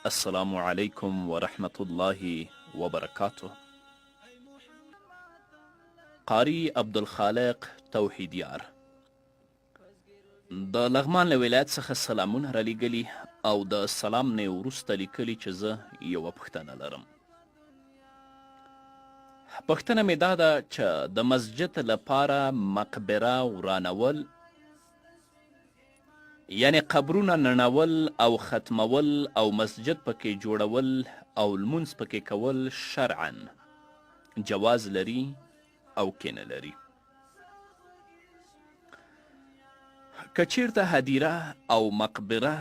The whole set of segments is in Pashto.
السلام علیکم ورحمة الله وبرکاته. قاری عبدالخالق توحیدیار د لغمان له ولایت څخه سلامونه رالیږلي او د سلام نه وروسته لیکلي چې زه یوه پوښتنه لرم. پوښتنه مې دا ده چې د مسجد لپاره مقبره ورانول، یعنی قبرونه نړول او ختمول او مسجد پکې جوړول او لمونځ پکې کول شرعا جواز لري او که نه لري؟ که چیرته هدیره او مقبره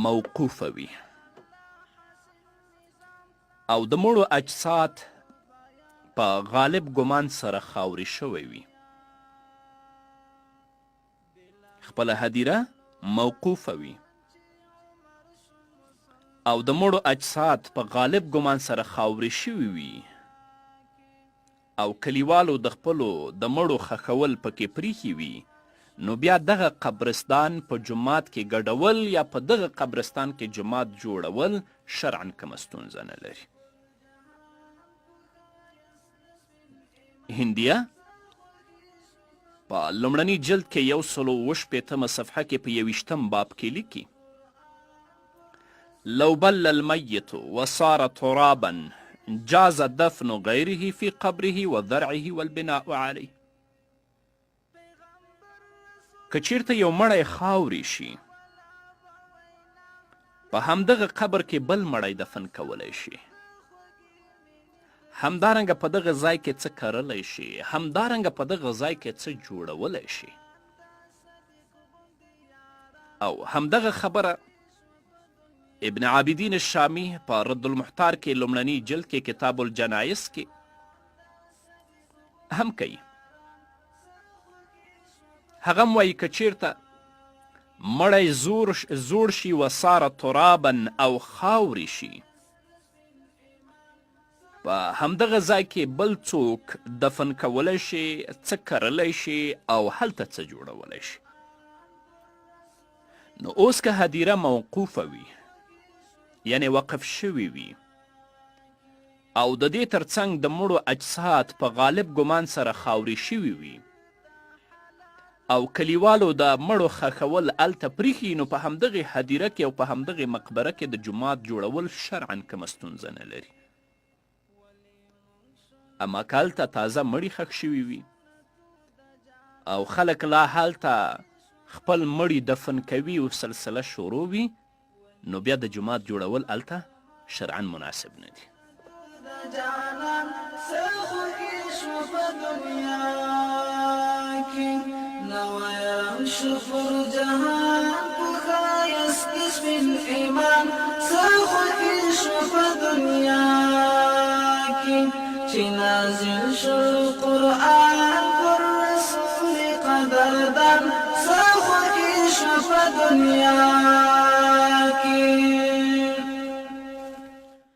موقوفه وي او د مړو اجساد په غالب ګمان سره خاورې شوی وي، خپله هدیره موقوفه وي او د مړو اجساد په غالب ګمان سره خاورې شوي وي او کلیوالو د خپلو د مړو خښول پکې پریښي وي، نو بیا دغه قبرستان په جومات کې ګډول یا په دغه قبرستان کې جومات جوړول شرعا کومه ستونزه نه لري. هندیه په لومړني جلد کې 146 صفحه کې په 21 باب کې لیکي: لو بل المیت وصار ترابا جاز دفن غیره في قبره وذرعه والبناء عليه. که چیرته یو مړی خاورې شي، په همدغه قبر کې بل مړی دفن کولی شي، همدارنګه په دغه ځای کې څه کرلی شي، همدارنګه په دغه ځای کې څه جوړولی شي. او همدغه خبره ابن عابدین الشامی په رد المحتار کې لومړني جلد کې کتاب الجنایز کې هم کوي. هغه هم وایي که چیرته مړی زوړ شي وصاره ترابا او خاورې شي، په همدغه ځای کې بل څوک دفن کولی شي، څه کرلی شي او هلته څه جوړولی شي. نو اوس که هدیره موقوفه وي، یعنی وقف شوي وي او د دې ترڅنګ د مړو اجساد په غالب ګمان سره خاورې شوي وي او کلیوالو د مړو خښول هلته پریښي، نو په همدغې هدیره کې او په همدغې مقبره کې د جومات جوړول شرعا کومه ستونزه نه لري. اما که هلته تازه مړي ښخ شوي وي او خلک لا هلته خپل مړي دفن کوي او سلسله شروع وي، نو بیا د جومات جوړول هلته شرعا مناسب نه دي. چې نازل شو قرآن پر رسول قدردان، څه خوښي شوه په دنیا